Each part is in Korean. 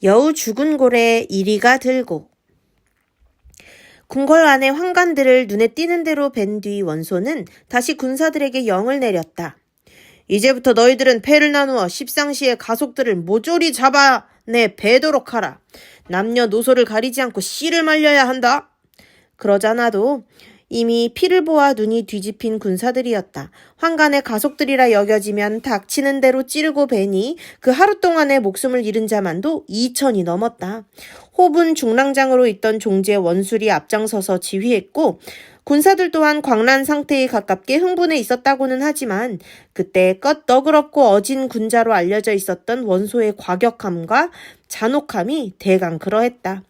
여우 죽은 고래 이리가 들고. 궁궐 안의 황관들을 눈에 띄는 대로 뵌 뒤 원소는 다시 군사들에게 영을 내렸다. 이제부터 너희들은 패를 나누어 십상시의 가속들을 모조리 잡아내 베도록 하라. 남녀노소를 가리지 않고 씨를 말려야 한다. 그러자나도 이미 피를 보아 눈이 뒤집힌 군사들이었다. 황간의 가속들이라 여겨지면 닥치는 대로 찌르고 베니 그 하루 동안에 목숨을 잃은 자만도 2천이 넘었다. 호분 중랑장으로 있던 종제 원술이 앞장서서 지휘했고 군사들 또한 광란 상태에 가깝게 흥분해 있었다고는 하지만 그때 너그럽고 어진 군자로 알려져 있었던 원소의 과격함과 잔혹함이 대강 그러했다.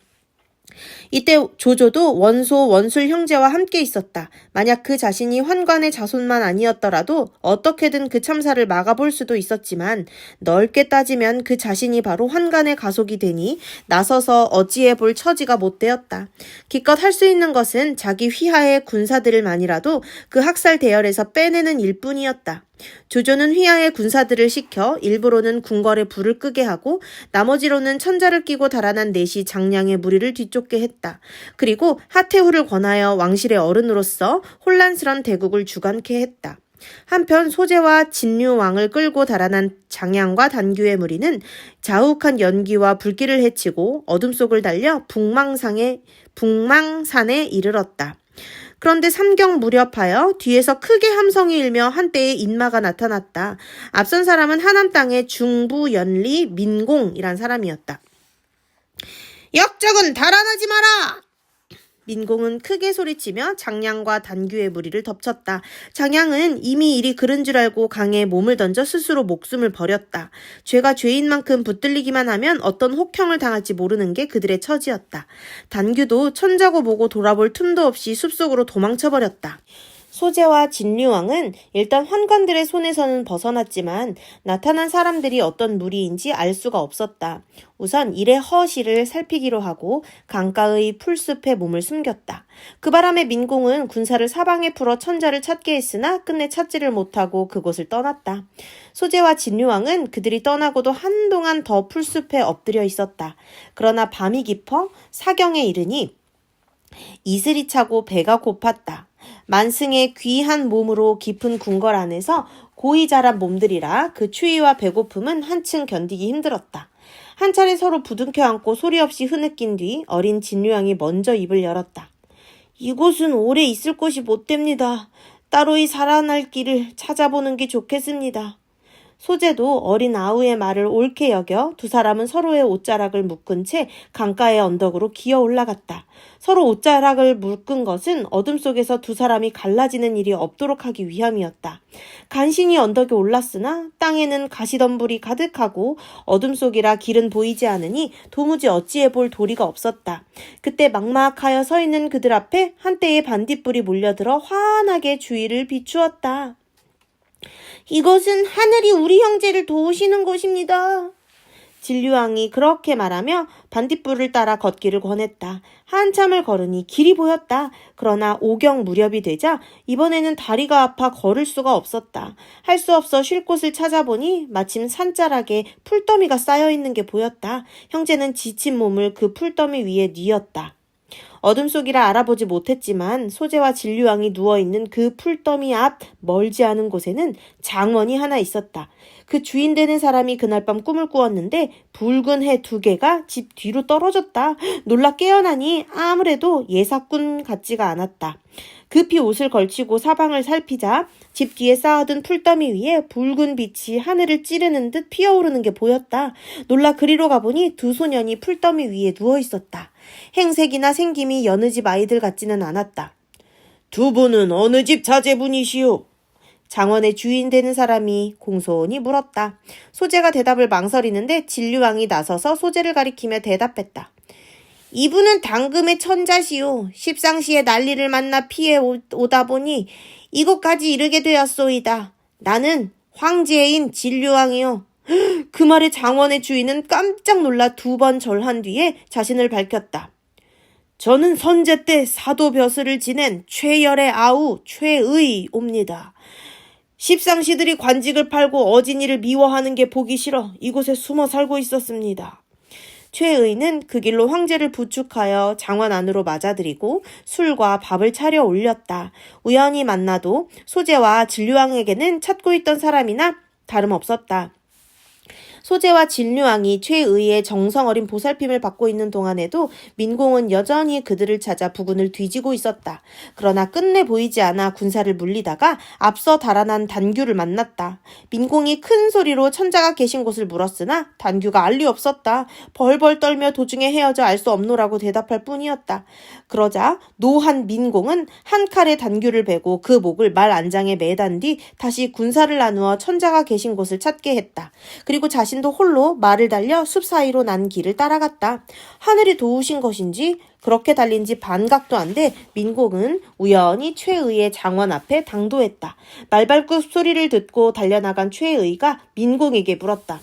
이때 조조도 원소, 원술 형제와 함께 있었다. 만약 그 자신이 환관의 자손만 아니었더라도 어떻게든 그 참사를 막아볼 수도 있었지만 넓게 따지면 그 자신이 바로 환관의 가속이 되니 나서서 어찌해볼 처지가 못 되었다. 기껏 할 수 있는 것은 자기 휘하의 군사들만이라도 그 학살 대열에서 빼내는 일뿐이었다. 조조는 휘하의 군사들을 시켜 일부로는 궁궐에 불을 끄게 하고 나머지로는 천자를 끼고 달아난 넷이 장량의 무리를 뒤쫓게 했다. 그리고 하태후를 권하여 왕실의 어른으로서 혼란스런 대국을 주관케 했다. 한편 소재와 진류왕을 끌고 달아난 장양과 단규의 무리는 자욱한 연기와 불길을 헤치고 어둠 속을 달려 북망산에 이르렀다. 그런데 삼경 무렵하여 뒤에서 크게 함성이 일며 한때의 인마가 나타났다. 앞선 사람은 하남 땅의 중부연리 민공이란 사람이었다. 역적은 달아나지 마라! 민공은 크게 소리치며 장량과 단규의 무리를 덮쳤다. 장량은 이미 일이 그른 줄 알고 강에 몸을 던져 스스로 목숨을 버렸다. 죄가 죄인 만큼 붙들리기만 하면 어떤 혹형을 당할지 모르는 게 그들의 처지였다. 단규도 천자고 보고 돌아볼 틈도 없이 숲속으로 도망쳐버렸다. 소재와 진류왕은 일단 환관들의 손에서는 벗어났지만 나타난 사람들이 어떤 무리인지 알 수가 없었다. 우선 일의 허실을 살피기로 하고 강가의 풀숲에 몸을 숨겼다. 그 바람에 민공은 군사를 사방에 풀어 천자를 찾게 했으나 끝내 찾지를 못하고 그곳을 떠났다. 소재와 진류왕은 그들이 떠나고도 한동안 더 풀숲에 엎드려 있었다. 그러나 밤이 깊어 사경에 이르니 이슬이 차고 배가 고팠다. 만승의 귀한 몸으로 깊은 궁궐 안에서 고이 자란 몸들이라 그 추위와 배고픔은 한층 견디기 힘들었다. 한 차례 서로 부둥켜 안고 소리 없이 흐느낀 뒤 어린 진류왕이 먼저 입을 열었다. 이곳은 오래 있을 곳이 못 됩니다. 따로이 살아날 길을 찾아보는 게 좋겠습니다. 소재도 어린 아우의 말을 옳게 여겨 두 사람은 서로의 옷자락을 묶은 채 강가의 언덕으로 기어 올라갔다. 서로 옷자락을 묶은 것은 어둠 속에서 두 사람이 갈라지는 일이 없도록 하기 위함이었다. 간신히 언덕에 올랐으나 땅에는 가시덤불이 가득하고 어둠 속이라 길은 보이지 않으니 도무지 어찌해 볼 도리가 없었다. 그때 막막하여 서 있는 그들 앞에 한때의 반딧불이 몰려들어 환하게 주위를 비추었다. 이것은 하늘이 우리 형제를 도우시는 곳입니다. 진류왕이 그렇게 말하며 반딧불을 따라 걷기를 권했다. 한참을 걸으니 길이 보였다. 그러나 오경 무렵이 되자 이번에는 다리가 아파 걸을 수가 없었다. 할 수 없어 쉴 곳을 찾아보니 마침 산자락에 풀더미가 쌓여있는 게 보였다. 형제는 지친 몸을 그 풀더미 위에 뉘었다. 어둠 속이라 알아보지 못했지만 소재와 진류왕이 누워있는 그 풀더미 앞 멀지 않은 곳에는 장원이 하나 있었다. 그 주인 되는 사람이 그날 밤 꿈을 꾸었는데 붉은 해 2개가 집 뒤로 떨어졌다. 놀라 깨어나니 아무래도 예사꾼 같지가 않았다. 급히 옷을 걸치고 사방을 살피자 집 뒤에 쌓아둔 풀더미 위에 붉은 빛이 하늘을 찌르는 듯 피어오르는 게 보였다. 놀라 그리로 가보니 두 소년이 풀더미 위에 누워있었다. 행색이나 생김이 여느 집 아이들 같지는 않았다. 두 분은 어느 집 자제분이시오? 장원의 주인 되는 사람이 공손히 물었다. 소재가 대답을 망설이는데 진류왕이 나서서 소재를 가리키며 대답했다. 이분은 당금의 천자시오. 십상시에 난리를 만나 피해 오다 보니 이곳까지 이르게 되었소이다. 나는 황제인 진류왕이요. 그 말에 장원의 주인은 깜짝 놀라 2번 절한 뒤에 자신을 밝혔다. 저는 선제 때 사도 벼슬을 지낸 최열의 아우 최의옵니다. 십상시들이 관직을 팔고 어진이를 미워하는 게 보기 싫어 이곳에 숨어 살고 있었습니다. 최의는 그 길로 황제를 부축하여 장원 안으로 맞아들이고 술과 밥을 차려 올렸다. 우연히 만나도 소재와 진류왕에게는 찾고 있던 사람이나 다름없었다. 소재와 진류왕이 최의의 정성 어린 보살핌을 받고 있는 동안에도 민공은 여전히 그들을 찾아 부군을 뒤지고 있었다. 그러나 끝내 보이지 않아 군사를 물리다가 앞서 달아난 단규를 만났다. 민공이 큰 소리로 천자가 계신 곳을 물었으나 단규가 알 리 없었다. 벌벌 떨며 도중에 헤어져 알 수 없노라고 대답할 뿐이었다. 그러자 노한 민공은 한 칼에 단규를 베고 그 목을 말 안장에 매단 뒤 다시 군사를 나누어 천자가 계신 곳을 찾게 했다. 그리고 자신도 홀로 말을 달려 숲 사이로 난 길을 따라갔다. 하늘이 도우신 것인지 그렇게 달린 지 반각도 안 돼 민공은 우연히 최의의 장원 앞에 당도했다. 말발굽 소리를 듣고 달려나간 최의가 민공에게 물었다.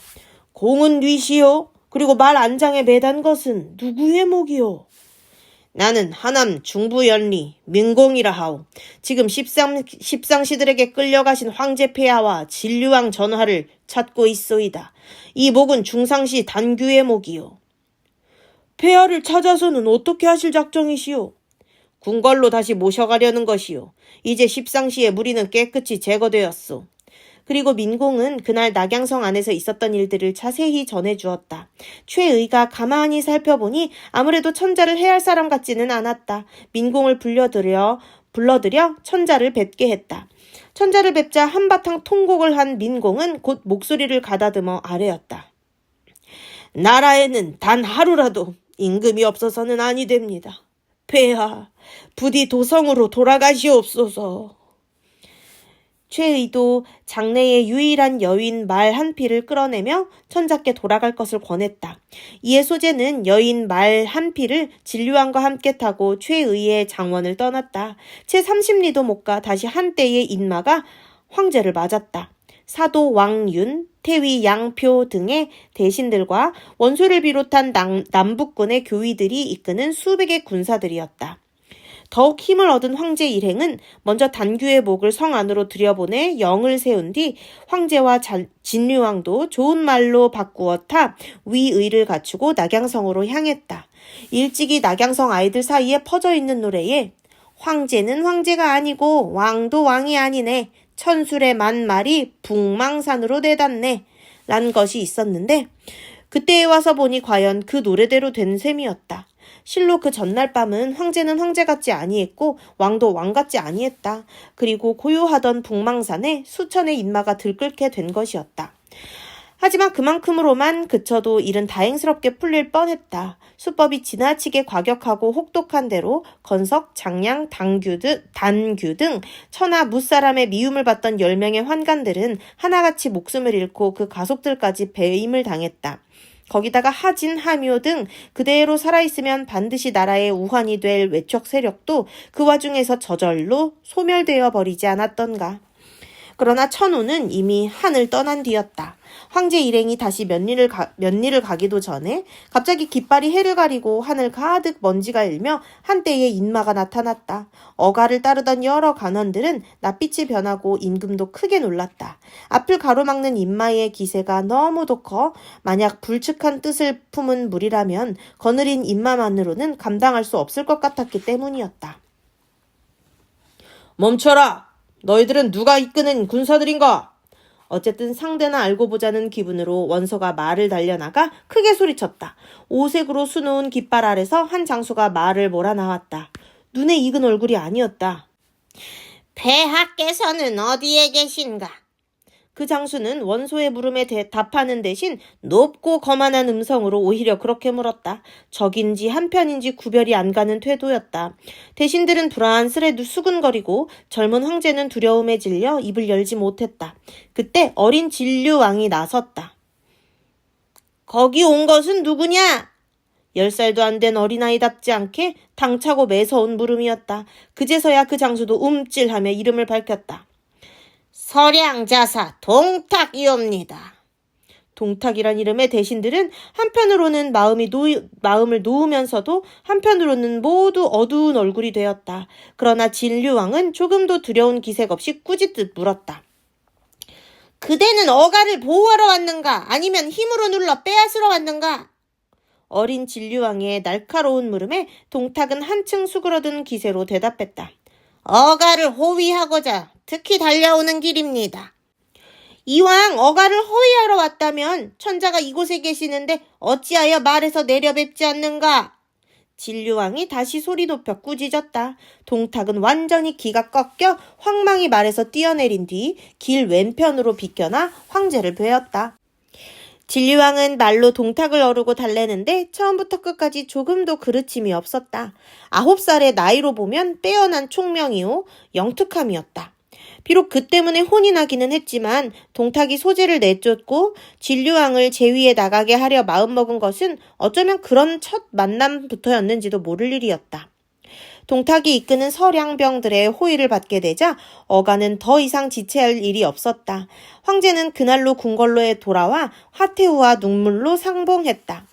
공은 뉘시오? 그리고 말 안장에 매단 것은 누구의 목이오? 나는 하남 중부연리 민공이라 하오. 지금 십상시들에게 끌려가신 황제 폐하와 진류왕 전하를 찾고 있소이다. 이 목은 중상시 단규의 목이요. 폐하를 찾아서는 어떻게 하실 작정이시오? 궁궐로 다시 모셔가려는 것이요. 이제 십상시의 무리는 깨끗이 제거되었소. 그리고 민공은 그날 낙양성 안에서 있었던 일들을 자세히 전해주었다. 최의가 가만히 살펴보니 아무래도 천자를 해할 사람 같지는 않았다. 민공을 불러들여 천자를 뵙게 했다. 천자를 뵙자 한바탕 통곡을 한 민공은 곧 목소리를 가다듬어 아뢰었다. 나라에는 단 하루라도 임금이 없어서는 아니 됩니다. 폐하, 부디 도성으로 돌아가시옵소서. 최의도 장래의 유일한 여인 말 한 피를 끌어내며 천자께 돌아갈 것을 권했다. 이에 소재는 여인 말 한 피를 진류왕과 함께 타고 최의의 장원을 떠났다. 채 30리도 못 가 다시 한때의 인마가 황제를 맞았다. 사도 왕윤, 태위 양표 등의 대신들과 원소를 비롯한 남북군의 교위들이 이끄는 수백의 군사들이었다. 더욱 힘을 얻은 황제 일행은 먼저 단규의 목을 성 안으로 들여보내 영을 세운 뒤 황제와 진류왕도 좋은 말로 바꾸어 타 위의를 갖추고 낙양성으로 향했다. 일찍이 낙양성 아이들 사이에 퍼져 있는 노래에 황제는 황제가 아니고 왕도 왕이 아니네. 천술의 만말이 북망산으로 내닿네. 란 것이 있었는데 그때에 와서 보니 과연 그 노래대로 된 셈이었다. 실로 그 전날 밤은 황제는 황제 같지 아니했고 왕도 왕 같지 아니했다. 그리고 고요하던 북망산에 수천의 인마가 들끓게 된 것이었다. 하지만 그만큼으로만 그쳐도 일은 다행스럽게 풀릴 뻔했다. 수법이 지나치게 과격하고 혹독한 대로 건석, 장량, 단규 등 천하 무사람의 미움을 받던 10명의 환관들은 하나같이 목숨을 잃고 그 가속들까지 배임을 당했다. 거기다가 하진, 하묘 등 그대로 살아있으면 반드시 나라의 우환이 될 외척 세력도 그 와중에서 저절로 소멸되어 버리지 않았던가. 그러나 천우는 이미 한을 떠난 뒤였다. 황제 일행이 다시 면리를 가기도 전에 갑자기 깃발이 해를 가리고 하늘 가득 먼지가 일며 한때의 인마가 나타났다. 어가를 따르던 여러 간원들은 낯빛이 변하고 임금도 크게 놀랐다. 앞을 가로막는 인마의 기세가 너무도 커 만약 불측한 뜻을 품은 무리라면 거느린 인마만으로는 감당할 수 없을 것 같았기 때문이었다. 멈춰라! 너희들은 누가 이끄는 군사들인가? 어쨌든 상대나 알고 보자는 기분으로 원소가 말을 달려나가 크게 소리쳤다. 오색으로 수놓은 깃발 아래서 한 장수가 말을 몰아나왔다. 눈에 익은 얼굴이 아니었다. 폐하께서는 어디에 계신가? 그 장수는 원소의 물음에 답하는 대신 높고 거만한 음성으로 오히려 그렇게 물었다. 적인지 한편인지 구별이 안 가는 태도였다. 대신들은 불안스레 수근거리고 젊은 황제는 두려움에 질려 입을 열지 못했다. 그때 어린 진류왕이 나섰다. 거기 온 것은 누구냐? 10살도 안 된 어린아이답지 않게 당차고 매서운 물음이었다. 그제서야 그 장수도 움찔하며 이름을 밝혔다. 서량자사 동탁이옵니다. 동탁이란 이름의 대신들은 한편으로는 마음을 놓으면서도 한편으로는 모두 어두운 얼굴이 되었다. 그러나 진류왕은 조금도 두려운 기색 없이 꾸짖듯 물었다. 그대는 어가를 보호하러 왔는가? 아니면 힘으로 눌러 빼앗으러 왔는가? 어린 진류왕의 날카로운 물음에 동탁은 한층 수그러든 기세로 대답했다. 어가를 호위하고자 특히 달려오는 길입니다. 이왕 어가를 호위하러 왔다면 천자가 이곳에 계시는데 어찌하여 말에서 내려 뵙지 않는가? 진류왕이 다시 소리 높여 꾸짖었다. 동탁은 완전히 기가 꺾여 황망히 말에서 뛰어내린 뒤 길 왼편으로 비껴나 황제를 베었다. 진류왕은 말로 동탁을 어르고 달래는데 처음부터 끝까지 조금도 그르침이 없었다. 9살의 나이로 보면 빼어난 총명이요 영특함이었다. 비록 그 때문에 혼이 나기는 했지만 동탁이 소재를 내쫓고 진류왕을 제위에 나가게 하려 마음먹은 것은 어쩌면 그런 첫 만남부터였는지도 모를 일이었다. 동탁이 이끄는 서량병들의 호의를 받게 되자 어가는 더 이상 지체할 일이 없었다. 황제는 그날로 궁궐로에 돌아와 화태우와 눈물로 상봉했다.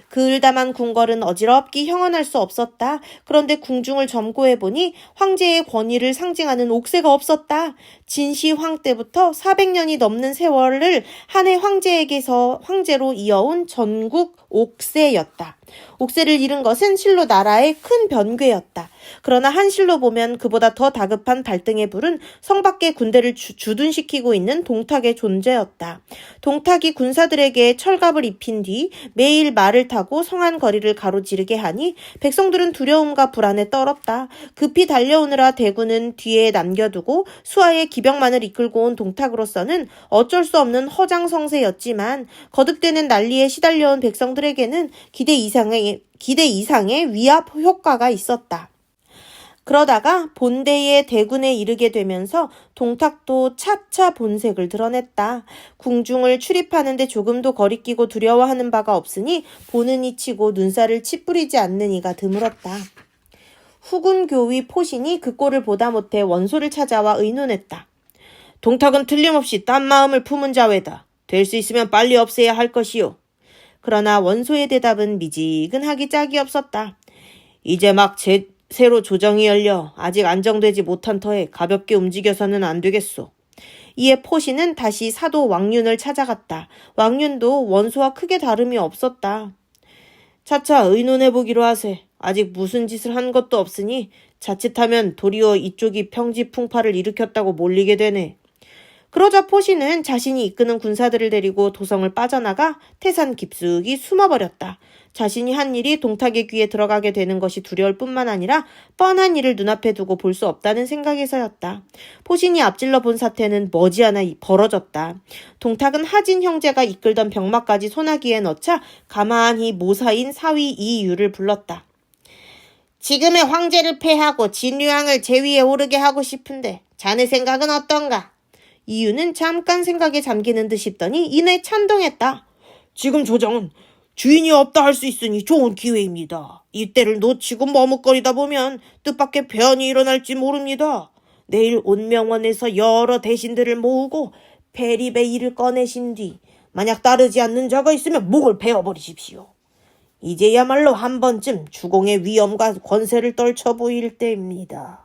그 을담한 궁궐은 어지럽기 형언할 수 없었다. 그런데 궁중을 점거해보니 황제의 권위를 상징하는 옥새가 없었다. 진시황 때부터 400년이 넘는 세월을 한 해 황제에게서 황제로 이어온 전국 옥새였다. 옥새를 잃은 것은 실로 나라의 큰 변괴였다. 그러나 한실로 보면 그보다 더 다급한 발등에 불은 성 밖의 군대를 주둔시키고 있는 동탁의 존재였다. 동탁이 군사들에게 철갑을 입힌 뒤 매일 말을 타고 성안 거리를 가로지르게 하니 백성들은 두려움과 불안에 떨었다. 급히 달려오느라 대군은 뒤에 남겨두고 수하의 기병만을 이끌고 온 동탁으로서는 어쩔 수 없는 허장성세였지만 거듭되는 난리에 시달려온 백성들에게는 기대 이상의 위압 효과가 있었다. 그러다가 본대의 대군에 이르게 되면서 동탁도 차차 본색을 드러냈다. 궁중을 출입하는데 조금도 거리끼고 두려워하는 바가 없으니 보는 이 치고 눈살을 찌푸리지 않는 이가 드물었다. 후군 교위 포신이 그 꼴을 보다 못해 원소를 찾아와 의논했다. 동탁은 틀림없이 딴 마음을 품은 자외다. 될 수 있으면 빨리 없애야 할 것이요. 그러나 원소의 대답은 미지근하기 짝이 없었다. 이제 막 새로 조정이 열려 아직 안정되지 못한 터에 가볍게 움직여서는 안 되겠소. 이에 포신은 다시 사도 왕륜을 찾아갔다. 왕륜도 원소와 크게 다름이 없었다. 차차 의논해보기로 하세. 아직 무슨 짓을 한 것도 없으니 자칫하면 도리어 이쪽이 평지풍파를 일으켰다고 몰리게 되네. 그러자 포신은 자신이 이끄는 군사들을 데리고 도성을 빠져나가 태산 깊숙이 숨어버렸다. 자신이 한 일이 동탁의 귀에 들어가게 되는 것이 두려울 뿐만 아니라 뻔한 일을 눈앞에 두고 볼 수 없다는 생각에서였다. 포신이 앞질러 본 사태는 머지않아 벌어졌다. 동탁은 하진 형제가 이끌던 병마까지 소나기에 넣자 가만히 모사인 사위 이유를 불렀다. 지금의 황제를 패하고 진류왕을 제위에 오르게 하고 싶은데 자네 생각은 어떤가? 이유는 잠깐 생각에 잠기는 듯 싶더니 이내 찬동했다. 지금 조정은 주인이 없다 할 수 있으니 좋은 기회입니다. 이때를 놓치고 머뭇거리다 보면 뜻밖의 변이 일어날지 모릅니다. 내일 온명원에서 여러 대신들을 모으고 패립의 일을 꺼내신 뒤 만약 따르지 않는 자가 있으면 목을 베어버리십시오. 이제야말로 한 번쯤 주공의 위엄과 권세를 떨쳐 보일 때입니다.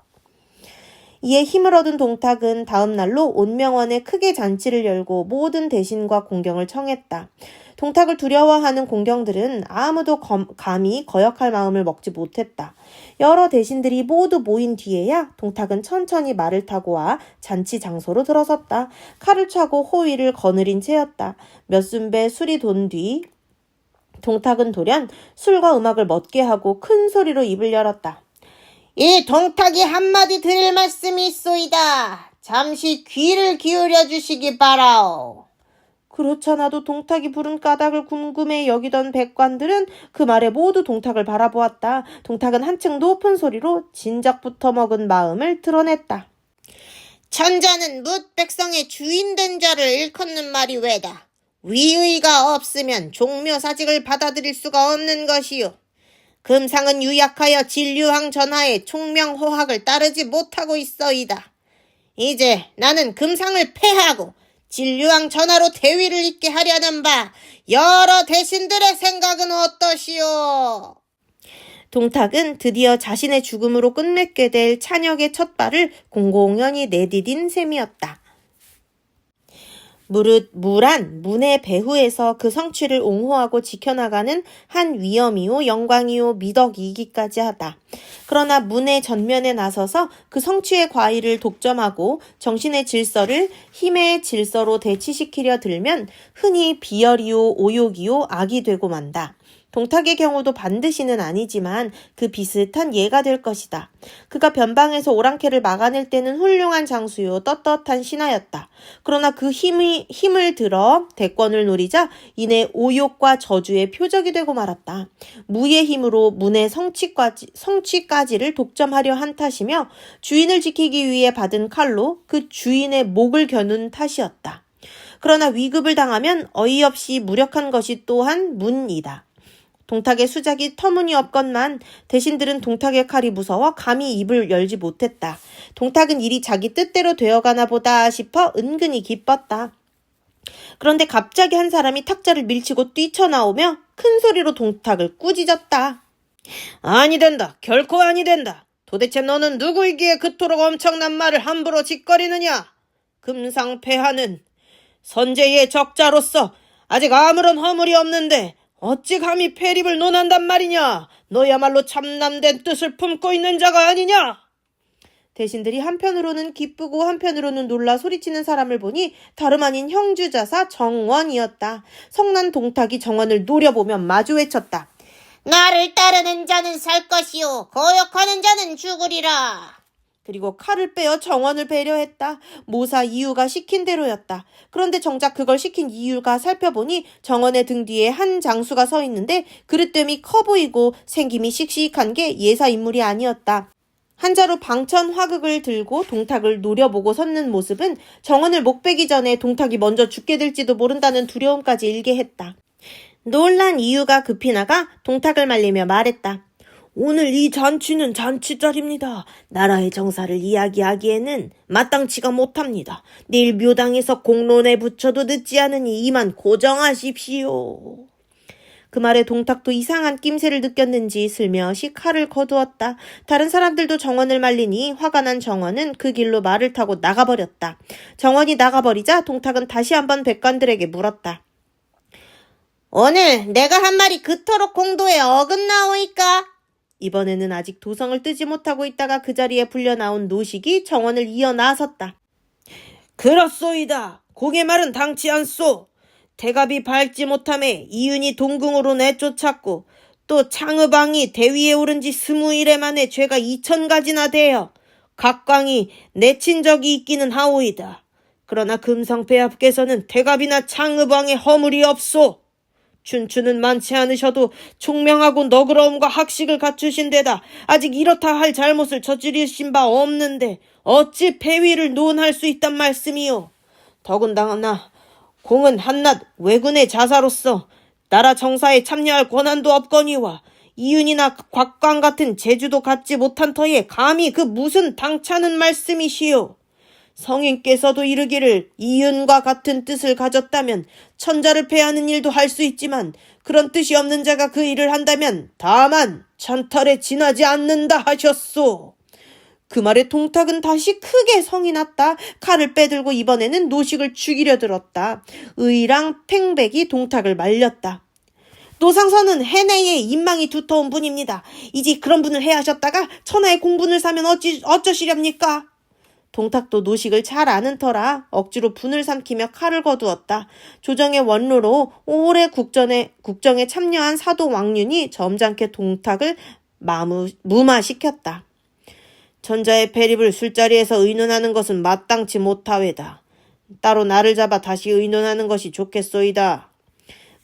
이에 힘을 얻은 동탁은 다음 날로 온명원에 크게 잔치를 열고 모든 대신과 공경을 청했다. 동탁을 두려워하는 공경들은 아무도 감히 거역할 마음을 먹지 못했다. 여러 대신들이 모두 모인 뒤에야 동탁은 천천히 말을 타고 와 잔치 장소로 들어섰다. 칼을 차고 호위를 거느린 채였다. 몇 순배 술이 돈 뒤 동탁은 돌연 술과 음악을 멎게 하고 큰 소리로 입을 열었다. 이 동탁이 한마디 드릴 말씀이 있소이다. 잠시 귀를 기울여 주시기 바라오. 그렇잖아도 동탁이 부른 까닭을 궁금해 여기던 백관들은 그 말에 모두 동탁을 바라보았다. 동탁은 한층 높은 소리로 진작부터 먹은 마음을 드러냈다. 천자는 뭇 백성의 주인된 자를 일컫는 말이 왜다. 위의가 없으면 종묘사직을 받아들일 수가 없는 것이요. 금상은 유약하여 진류왕 전하의 총명호학을 따르지 못하고 있어이다. 이제 나는 금상을 폐하고 진류왕 전하로 대위를 잇게 하려는 바 여러 대신들의 생각은 어떠시오? 동탁은 드디어 자신의 죽음으로 끝맺게 될 찬혁의 첫 발을 공공연히 내디딘 셈이었다. 무릇 무란 문의 배후에서 그 성취를 옹호하고 지켜나가는 한 위엄이요 영광이요 미덕이기까지 하다. 그러나 문의 전면에 나서서 그 성취의 과일을 독점하고 정신의 질서를 힘의 질서로 대치시키려 들면 흔히 비열이요 오욕이요 악이 되고 만다. 동탁의 경우도 반드시는 아니지만 그 비슷한 예가 될 것이다. 그가 변방에서 오랑캐를 막아낼 때는 훌륭한 장수요 떳떳한 신하였다. 그러나 그 힘을 들어 대권을 노리자 이내 오욕과 저주의 표적이 되고 말았다. 무의 힘으로 문의 성취까지를 독점하려 한 탓이며 주인을 지키기 위해 받은 칼로 그 주인의 목을 겨눈 탓이었다. 그러나 위급을 당하면 어이없이 무력한 것이 또한 문이다. 동탁의 수작이 터무니없건만 대신들은 동탁의 칼이 무서워 감히 입을 열지 못했다. 동탁은 일이 자기 뜻대로 되어가나 보다 싶어 은근히 기뻤다. 그런데 갑자기 한 사람이 탁자를 밀치고 뛰쳐나오며 큰 소리로 동탁을 꾸짖었다. 아니 된다. 결코 아니 된다. 도대체 너는 누구이기에 그토록 엄청난 말을 함부로 짓거리느냐? 금상폐하는 선제의 적자로서 아직 아무런 허물이 없는데 어찌 감히 폐립을 논한단 말이냐? 너야말로 참남된 뜻을 품고 있는 자가 아니냐? 대신들이 한편으로는 기쁘고 한편으로는 놀라 소리치는 사람을 보니 다름 아닌 형주자사 정원이었다. 성난 동탁이 정원을 노려보며 마주 외쳤다. 나를 따르는 자는 살 것이요 거역하는 자는 죽으리라. 그리고 칼을 빼어 정원을 배려했다. 모사 이유가 시킨 대로였다. 그런데 정작 그걸 시킨 이유가 살펴보니 정원의 등 뒤에 한 장수가 서 있는데 그릇됨이 커 보이고 생김이 씩씩한 게 예사 인물이 아니었다. 한자로 방천 화극을 들고 동탁을 노려보고 섰는 모습은 정원을 목베기 전에 동탁이 먼저 죽게 될지도 모른다는 두려움까지 일게 했다. 놀란 이유가 급히 나가 동탁을 말리며 말했다. 오늘 이 잔치는 잔치자리입니다. 나라의 정사를 이야기하기에는 마땅치가 못합니다. 내일 묘당에서 공론에 붙여도 늦지 않으니 이만 고정하십시오. 그 말에 동탁도 이상한 낌새를 느꼈는지 슬며시 칼을 거두었다. 다른 사람들도 정원을 말리니 화가 난 정원은 그 길로 말을 타고 나가버렸다. 정원이 나가버리자 동탁은 다시 한번 백관들에게 물었다. 오늘 내가 한 말이 그토록 공도에 어긋나오이까? 이번에는 아직 도성을 뜨지 못하고 있다가 그 자리에 불려 나온 노식이 정원을 이어 나섰다. 그렇소이다. 고개 말은 당치 않소. 대갑이 밟지 못함에 이윤이 동궁으로 내쫓았고 또 창의방이 대위에 오른 지 20일에 만에 죄가 2000가지나 되어 각광이 내친 적이 있기는 하오이다. 그러나 금성패 앞께서는 대갑이나 창의방에 허물이 없소. 춘추는 많지 않으셔도 총명하고 너그러움과 학식을 갖추신 데다 아직 이렇다 할 잘못을 저지르신 바 없는데 어찌 폐위를 논할 수 있단 말씀이요. 더군다나 공은 한낱 왜군의 자사로서 나라 정사에 참여할 권한도 없거니와 이윤이나 곽광 같은 재주도 갖지 못한 터에 감히 그 무슨 당차는 말씀이시오. 성인께서도 이르기를 이윤과 같은 뜻을 가졌다면 천자를 패하는 일도 할 수 있지만 그런 뜻이 없는 자가 그 일을 한다면 다만 천털에 지나지 않는다 하셨소. 그 말에 동탁은 다시 크게 성이 났다. 칼을 빼들고 이번에는 노식을 죽이려 들었다. 의랑 팽백이 동탁을 말렸다. 노상선은 해내의 인망이 두터운 분입니다. 이제 그런 분을 해하셨다가 천하의 공분을 사면 어쩌시렵니까? 동탁도 노식을 잘 아는 터라 억지로 분을 삼키며 칼을 거두었다. 조정의 원로로 오래 국정에 참여한 사도 왕륜이 점잖게 동탁을 무마시켰다. 천자의 폐립을 술자리에서 의논하는 것은 마땅치 못하외다. 따로 나를 잡아 다시 의논하는 것이 좋겠소이다.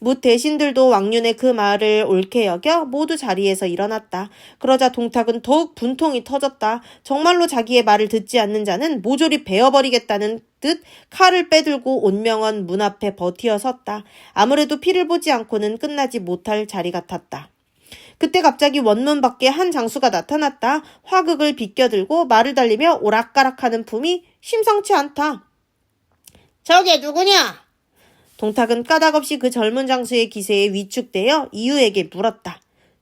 무 대신들도 왕륜의 그 말을 옳게 여겨 모두 자리에서 일어났다. 그러자 동탁은 더욱 분통이 터졌다. 정말로 자기의 말을 듣지 않는 자는 모조리 베어버리겠다는 듯 칼을 빼들고 온명원 문 앞에 버티어 섰다. 아무래도 피를 보지 않고는 끝나지 못할 자리 같았다. 그때 갑자기 원문 밖에 한 장수가 나타났다. 화극을 비껴들고 말을 달리며 오락가락하는 품이 심상치 않다. 저게 누구냐? 동탁은 까닭없이 그 젊은 장수의 기세에 위축되어 이유에게 물었다.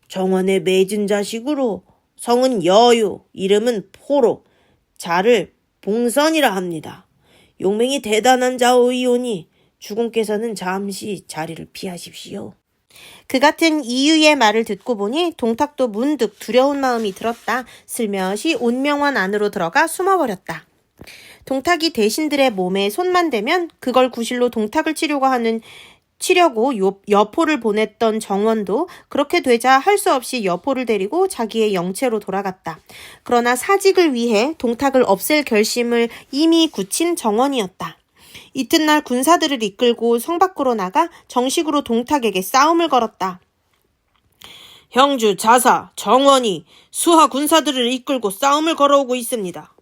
정원의 맺은 자식으로 성은 여요, 이름은 포로, 자를 봉선이라 합니다. 용맹이 대단한 자오이오니 주공께서는 잠시 자리를 피하십시오. 그 같은 이유의 말을 듣고 보니 동탁도 문득 두려운 마음이 들었다. 슬며시 온명원 안으로 들어가 숨어버렸다. 동탁이 대신들의 몸에 손만 대면 그걸 구실로 동탁을 치려고 여포를 보냈던 정원도 그렇게 되자 할 수 없이 여포를 데리고 자기의 영체로 돌아갔다. 그러나 사직을 위해 동탁을 없앨 결심을 이미 굳힌 정원이었다. 이튿날 군사들을 이끌고 성 밖으로 나가 정식으로 동탁에게 싸움을 걸었다. 형주 자사 정원이 수하 군사들을 이끌고 싸움을 걸어오고 있습니다.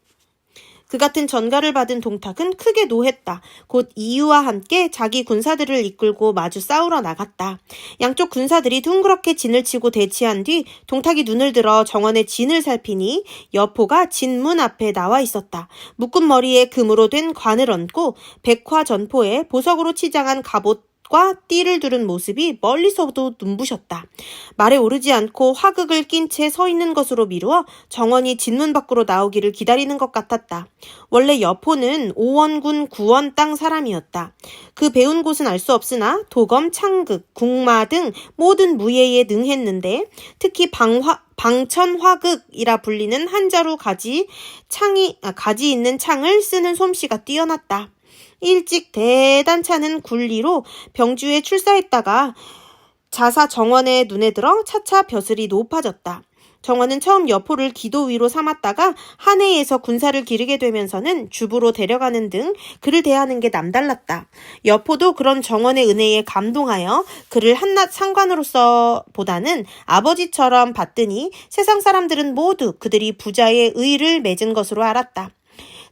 그 같은 전가를 받은 동탁은 크게 노했다. 곧 이유와 함께 자기 군사들을 이끌고 마주 싸우러 나갔다. 양쪽 군사들이 둥그렇게 진을 치고 대치한 뒤 동탁이 눈을 들어 정원의 진을 살피니 여포가 진문 앞에 나와 있었다. 묶은 머리에 금으로 된 관을 얹고 백화전포에 보석으로 치장한 갑옷 과 띠를 두른 모습이 멀리서도 눈부셨다. 말에 오르지 않고 화극을 낀 채 서 있는 것으로 미루어 정원이 진문 밖으로 나오기를 기다리는 것 같았다. 원래 여포는 오원군 구원 땅 사람이었다. 그 배운 곳은 알 수 없으나 도검, 창극, 궁마 등 모든 무예에 능했는데 특히 방천화극이라 불리는 한자루 가지 있는 창을 쓰는 솜씨가 뛰어났다. 일찍 대단찮은 굴리로 병주에 출사했다가 자사 정원의 눈에 들어 차차 벼슬이 높아졌다. 정원은 처음 여포를 기도 위로 삼았다가 한 해에서 군사를 기르게 되면서는 주부로 데려가는 등 그를 대하는 게 남달랐다. 여포도 그런 정원의 은혜에 감동하여 그를 한낱 상관으로서 보다는 아버지처럼 봤더니 세상 사람들은 모두 그들이 부자의 의를 맺은 것으로 알았다.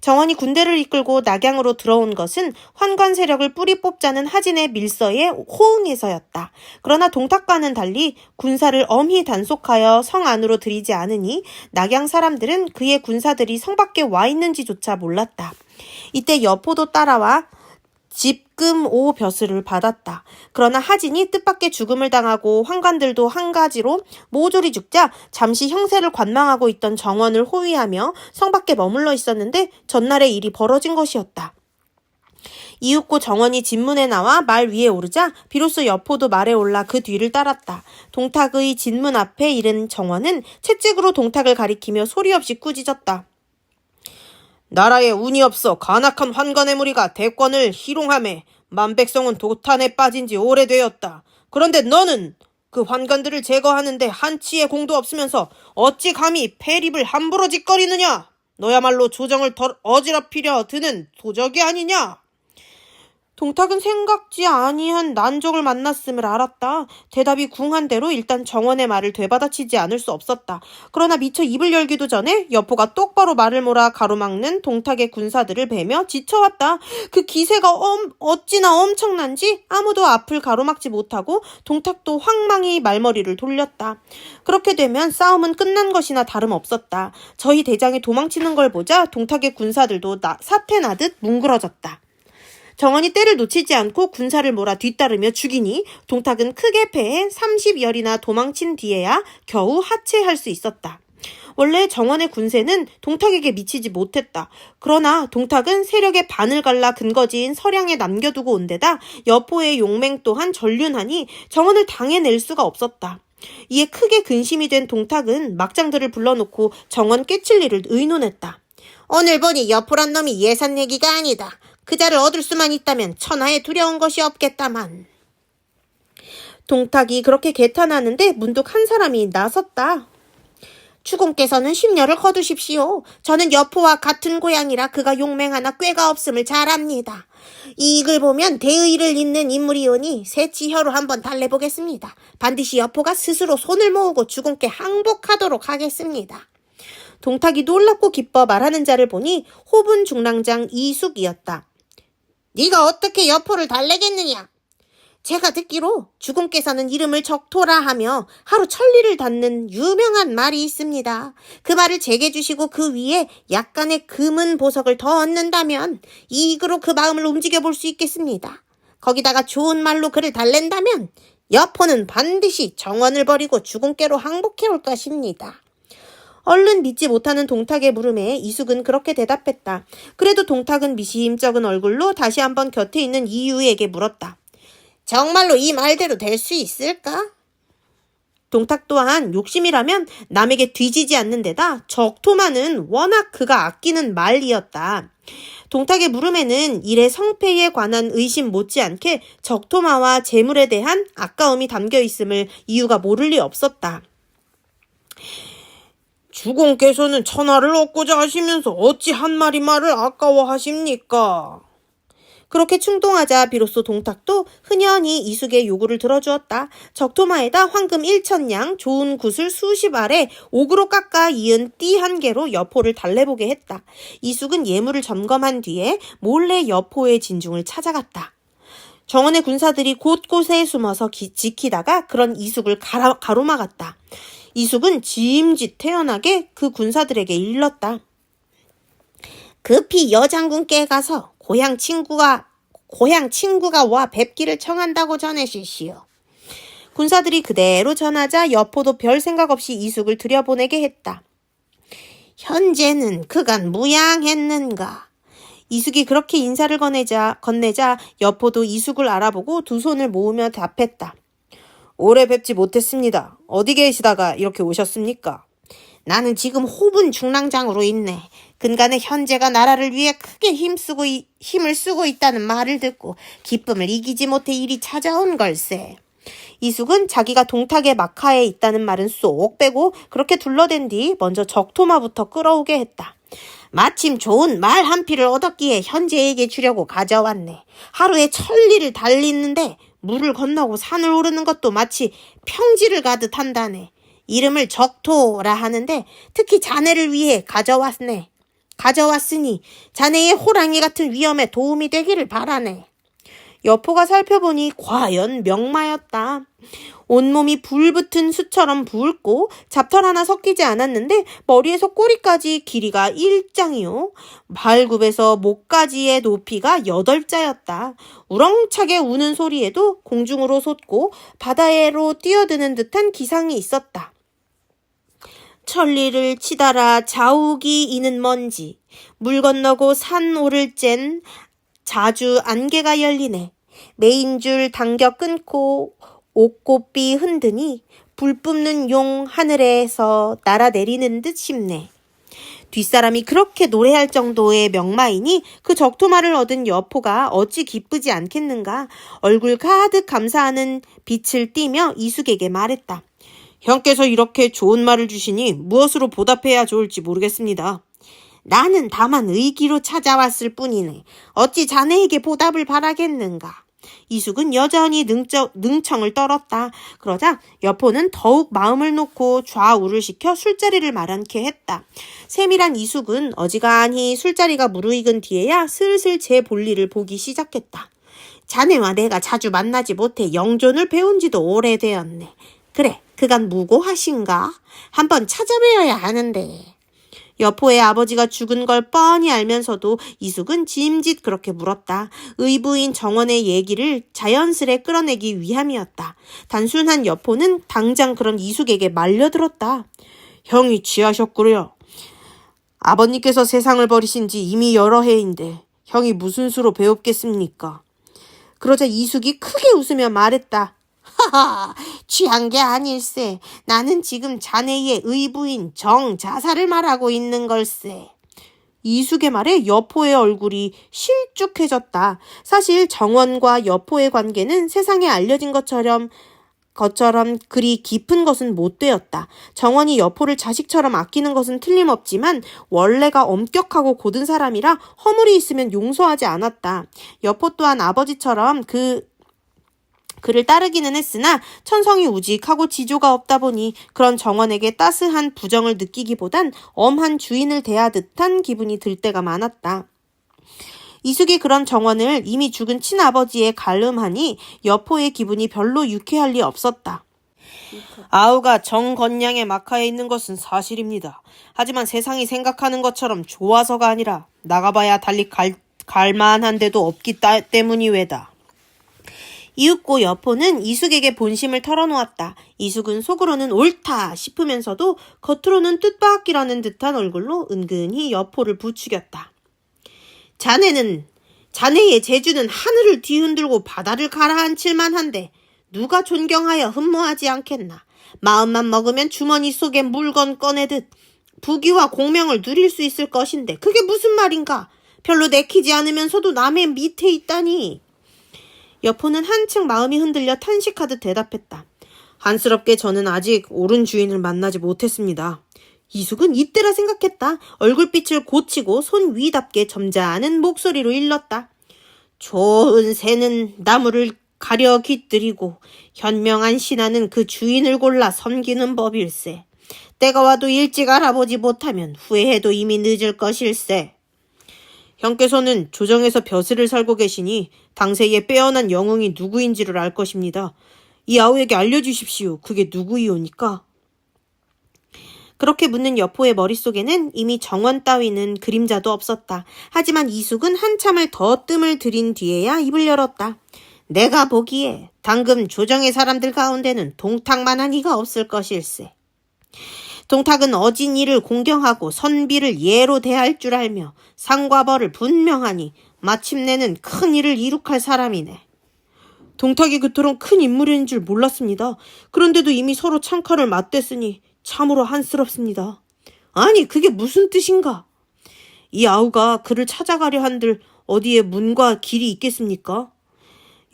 정원이 군대를 이끌고 낙양으로 들어온 것은 환관 세력을 뿌리 뽑자는 하진의 밀서에 호응해서였다. 그러나 동탁과는 달리 군사를 엄히 단속하여 성 안으로 들이지 않으니 낙양 사람들은 그의 군사들이 성 밖에 와 있는지조차 몰랐다. 이때 여포도 따라와 집금 5벼슬을 받았다. 그러나 하진이 뜻밖의 죽음을 당하고 환관들도 한 가지로 모조리 죽자 잠시 형세를 관망하고 있던 정원을 호위하며 성 밖에 머물러 있었는데 전날의 일이 벌어진 것이었다. 이윽고 정원이 진문에 나와 말 위에 오르자 비로소 여포도 말에 올라 그 뒤를 따랐다. 동탁의 진문 앞에 이른 정원은 채찍으로 동탁을 가리키며 소리 없이 꾸짖었다. 나라에 운이 없어 간악한 환관의 무리가 대권을 희롱하매 만백성은 도탄에 빠진 지 오래되었다. 그런데 너는 그 환관들을 제거하는데 한치의 공도 없으면서 어찌 감히 패립을 함부로 짓거리느냐? 너야말로 조정을 덜 어지럽히려 드는 도적이 아니냐? 동탁은 생각지 아니한 난적을 만났음을 알았다. 대답이 궁한 대로 일단 정원의 말을 되받아치지 않을 수 없었다. 그러나 미처 입을 열기도 전에 여포가 똑바로 말을 몰아 가로막는 동탁의 군사들을 베며 지쳐왔다. 그 기세가 어찌나 엄청난지 아무도 앞을 가로막지 못하고 동탁도 황망히 말머리를 돌렸다. 그렇게 되면 싸움은 끝난 것이나 다름없었다. 저희 대장이 도망치는 걸 보자 동탁의 군사들도 사태나듯 뭉그러졌다. 정원이 때를 놓치지 않고 군사를 몰아 뒤따르며 죽이니 동탁은 크게 패해 30열이나 도망친 뒤에야 겨우 하체할 수 있었다. 원래 정원의 군세는 동탁에게 미치지 못했다. 그러나 동탁은 세력의 반을 갈라 근거지인 서량에 남겨두고 온 데다 여포의 용맹 또한 전륜하니 정원을 당해낼 수가 없었다. 이에 크게 근심이 된 동탁은 막장들을 불러놓고 정원 깨칠 일을 의논했다. 오늘 보니 여포란 놈이 예산 내기가 아니다. 그 자를 얻을 수만 있다면 천하에 두려운 것이 없겠다만. 동탁이 그렇게 개탄하는데 문득 한 사람이 나섰다. 추공께서는 심려를 거두십시오. 저는 여포와 같은 고향이라 그가 용맹하나 꾀가 없음을 잘 압니다. 이익을 보면 대의를 잇는 인물이오니 새치혀로 한번 달래보겠습니다. 반드시 여포가 스스로 손을 모으고 주공께 항복하도록 하겠습니다. 동탁이 놀랍고 기뻐 말하는 자를 보니 호분 중랑장 이숙이었다. 네가 어떻게 여포를 달래겠느냐? 제가 듣기로 주공께서는 이름을 적토라 하며 하루 천리를 닫는 유명한 말이 있습니다. 그 말을 제게 주시고 그 위에 약간의 금은 보석을 더 얹는다면 이익으로 그 마음을 움직여볼 수 있겠습니다. 거기다가 좋은 말로 그를 달랜다면 여포는 반드시 정원을 버리고 주공께로 항복해올 것입니다. 얼른 믿지 못하는 동탁의 물음에 이숙은 그렇게 대답했다. 그래도 동탁은 미심쩍은 얼굴로 다시 한번 곁에 있는 이유에게 물었다. 정말로 이 말대로 될 수 있을까? 동탁 또한 욕심이라면 남에게 뒤지지 않는 데다 적토마는 워낙 그가 아끼는 말이었다. 동탁의 물음에는 일의 성패에 관한 의심 못지않게 적토마와 재물에 대한 아까움이 담겨 있음을 이유가 모를 리 없었다. 주공께서는 천하를 얻고자 하시면서 어찌 한 마리 말을 아까워하십니까? 그렇게 충동하자 비로소 동탁도 흔연히 이숙의 요구를 들어주었다. 적토마에다 황금 1,000냥, 좋은 굿을 수십 알에 옥으로 깎아 이은 띠 1개로 여포를 달래보게 했다. 이숙은 예물을 점검한 뒤에 몰래 여포의 진중을 찾아갔다. 정원의 군사들이 곳곳에 숨어서 지키다가 그런 이숙을 가로막았다. 이숙은 짐짓태연하게 그 군사들에게 일렀다. 급히 여장군께 가서 고향 친구가 와 뵙기를 청한다고 전해주시오. 군사들이 그대로 전하자 여포도 별 생각 없이 이숙을 들여보내게 했다. 현재는 그간 무양했는가? 이숙이 그렇게 인사를 건네자 여포도 이숙을 알아보고 두 손을 모으며 답했다. 오래 뵙지 못했습니다. 어디 계시다가 이렇게 오셨습니까? 나는 지금 호분 중랑장으로 있네. 근간에 현재가 나라를 위해 크게 힘을 쓰고 있다는 말을 듣고 기쁨을 이기지 못해 이리 찾아온 걸세. 이숙은 자기가 동탁의 막하에 있다는 말은 쏙 빼고 그렇게 둘러댄 뒤 먼저 적토마부터 끌어오게 했다. 마침 좋은 말 한 피를 얻었기에 현재에게 주려고 가져왔네. 하루에 1,000리를 달리는데 물을 건너고 산을 오르는 것도 마치 평지를 가듯 한다네. 이름을 적토라 하는데 특히 자네를 위해 가져왔으니 자네의 호랑이 같은 위험에 도움이 되기를 바라네. 여포가 살펴보니 과연 명마였다. 온몸이 불붙은 수처럼 붉고 잡털 하나 섞이지 않았는데 머리에서 꼬리까지 길이가 1장이요. 발굽에서 목까지의 높이가 8자였다. 우렁차게 우는 소리에도 공중으로 솟고 바다로 뛰어드는 듯한 기상이 있었다. 천리를 치달아 자욱이 이는 먼지, 물 건너고 산 오를 젠 자주 안개가 열리네. 메인줄 당겨 끊고 옥꽃비 흔드니 불 뿜는 용 하늘에서 날아내리는 듯 싶네. 뒷사람이 그렇게 노래할 정도의 명마이니 그 적토마를 얻은 여포가 어찌 기쁘지 않겠는가. 얼굴 가득 감사하는 빛을 띠며 이숙에게 말했다. 형께서 이렇게 좋은 말을 주시니 무엇으로 보답해야 좋을지 모르겠습니다. 나는 다만 의기로 찾아왔을 뿐이네. 어찌 자네에게 보답을 바라겠는가. 이숙은 여전히 능청을 떨었다. 그러자 여포는 더욱 마음을 놓고 좌우를 시켜 술자리를 마련케 했다. 세밀한 이숙은 어지간히 술자리가 무르익은 뒤에야 슬슬 제 볼일을 보기 시작했다. 자네와 내가 자주 만나지 못해 영존을 배운 지도 오래되었네. 그래, 그간 무고하신가? 한번 찾아뵈어야 하는데. 여포의 아버지가 죽은 걸 뻔히 알면서도 이숙은 짐짓 그렇게 물었다. 의부인 정원의 얘기를 자연스레 끌어내기 위함이었다. 단순한 여포는 당장 그런 이숙에게 말려들었다. 형이 취하셨구려. 아버님께서 세상을 버리신 지 이미 여러 해인데 형이 무슨 수로 배웠겠습니까? 그러자 이숙이 크게 웃으며 말했다. 하하, 취한 게 아닐세. 나는 지금 자네의 의부인 정자사를 말하고 있는 걸세. 이숙의 말에 여포의 얼굴이 실쭉해졌다. 사실 정원과 여포의 관계는 세상에 알려진 것처럼 그리 깊은 것은 못 되었다. 정원이 여포를 자식처럼 아끼는 것은 틀림없지만 원래가 엄격하고 고든 사람이라 허물이 있으면 용서하지 않았다. 여포 또한 아버지처럼 그를 따르기는 했으나 천성이 우직하고 지조가 없다 보니 그런 정원에게 따스한 부정을 느끼기보단 엄한 주인을 대하듯한 기분이 들 때가 많았다. 이숙이 그런 정원을 이미 죽은 친아버지에 갈름하니 여포의 기분이 별로 유쾌할 리 없었다. 아우가 정건양의 막하에 있는 것은 사실입니다. 하지만 세상이 생각하는 것처럼 좋아서가 아니라 나가봐야 달리 갈만한 데도 없기 때문이 왜다. 이윽고 여포는 이숙에게 본심을 털어놓았다. 이숙은 속으로는 옳다 싶으면서도 겉으로는 뜻밖이라는 듯한 얼굴로 은근히 여포를 부추겼다. 자네의 재주는 하늘을 뒤흔들고 바다를 가라앉힐 만한데 누가 존경하여 흠모하지 않겠나. 마음만 먹으면 주머니 속에 물건 꺼내듯 부귀와 공명을 누릴 수 있을 것인데 그게 무슨 말인가. 별로 내키지 않으면서도 남의 밑에 있다니. 여포는 한층 마음이 흔들려 탄식하듯 대답했다. 한스럽게 저는 아직 옳은 주인을 만나지 못했습니다. 이숙은 이때라 생각했다. 얼굴빛을 고치고 손 위답게 점잖은 목소리로 일렀다. 좋은 새는 나무를 가려 깃들이고 현명한 신하는 그 주인을 골라 섬기는 법일세. 때가 와도 일찍 알아보지 못하면 후회해도 이미 늦을 것일세. 형께서는 조정에서 벼슬을 살고 계시니 당세의 빼어난 영웅이 누구인지를 알 것입니다. 이 아우에게 알려주십시오. 그게 누구이오니까? 그렇게 묻는 여포의 머릿속에는 이미 정원 따위는 그림자도 없었다. 하지만 이숙은 한참을 더 뜸을 들인 뒤에야 입을 열었다. 내가 보기에 당금 조정의 사람들 가운데는 동탁만한 이가 없을 것일세. 동탁은 어진 이를 공경하고 선비를 예로 대할 줄 알며 상과 벌을 분명하니 마침내는 큰 일을 이룩할 사람이네. 동탁이 그토록 큰 인물인 줄 몰랐습니다. 그런데도 이미 서로 창칼을 맞댔으니 참으로 한스럽습니다. 아니 그게 무슨 뜻인가? 이 아우가 그를 찾아가려 한들 어디에 문과 길이 있겠습니까?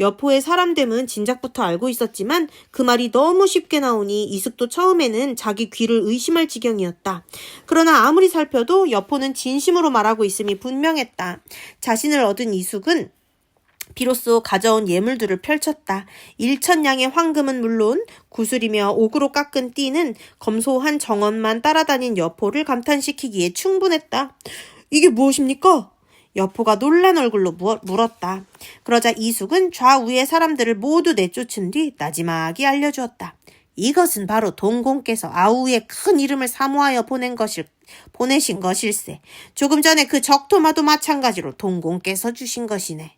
여포의 사람됨은 진작부터 알고 있었지만 그 말이 너무 쉽게 나오니 이숙도 처음에는 자기 귀를 의심할 지경이었다. 그러나 아무리 살펴도 여포는 진심으로 말하고 있음이 분명했다. 자신을 얻은 이숙은 비로소 가져온 예물들을 펼쳤다. 1,000냥의 황금은 물론 구슬이며 옥으로 깎은 띠는 검소한 정원만 따라다닌 여포를 감탄시키기에 충분했다. 이게 무엇입니까? 여포가 놀란 얼굴로 물었다. 그러자 이숙은 좌우의 사람들을 모두 내쫓은 뒤 나지막이 알려주었다. 이것은 바로 동공께서 아우의 큰 이름을 사모하여 보내신 것일세. 조금 전에 그 적토마도 마찬가지로 동공께서 주신 것이네.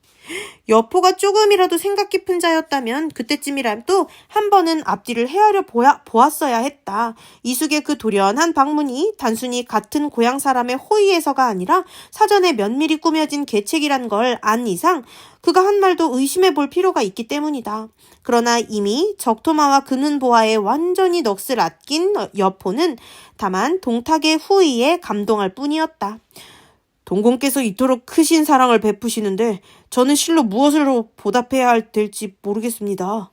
여포가 조금이라도 생각 깊은 자였다면 그때쯤이라도 한 번은 앞뒤를 헤아려 보았어야 했다. 이숙의 그 돌연한 방문이 단순히 같은 고향 사람의 호의에서가 아니라 사전에 면밀히 꾸며진 계책이란 걸 안 이상 그가 한 말도 의심해 볼 필요가 있기 때문이다. 그러나 이미 적토마와 근은보화에 완전히 넋을 아낀 여포는 다만 동탁의 후의에 감동할 뿐이었다. 동공께서 이토록 크신 사랑을 베푸시는데 저는 실로 무엇으로 보답해야 될지 모르겠습니다.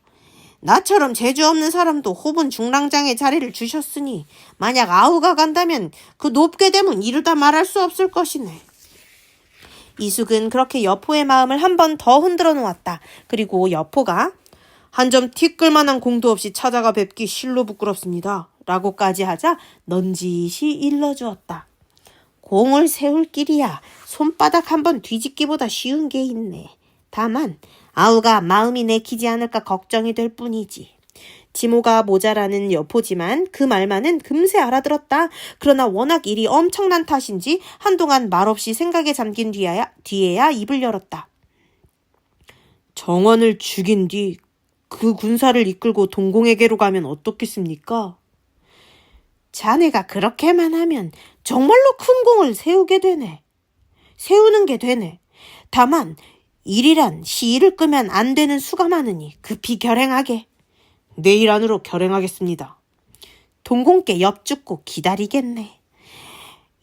나처럼 재주 없는 사람도 호분 중랑장의 자리를 주셨으니 만약 아우가 간다면 그 높게 됨은 이르다 말할 수 없을 것이네. 이숙은 그렇게 여포의 마음을 한 번 더 흔들어 놓았다. 그리고 여포가 한 점 티끌만한 공도 없이 찾아가 뵙기 실로 부끄럽습니다. 라고까지 하자 넌지시 일러주었다. 공을 세울 길이야 손바닥 한번 뒤집기보다 쉬운 게 있네. 다만 아우가 마음이 내키지 않을까 걱정이 될 뿐이지. 지모가 모자라는 여포지만 그 말만은 금세 알아들었다. 그러나 워낙 일이 엄청난 탓인지 한동안 말없이 생각에 잠긴 뒤에야 입을 열었다. 정원을 죽인 뒤 그 군사를 이끌고 동공에게로 가면 어떻겠습니까? 자네가 그렇게만 하면 정말로 큰 공을 세우는 게 되네. 다만 일이란 시일을 끄면 안 되는 수가 많으니 급히 결행하게. 내일 안으로 결행하겠습니다. 동공께 엽죽고 기다리겠네.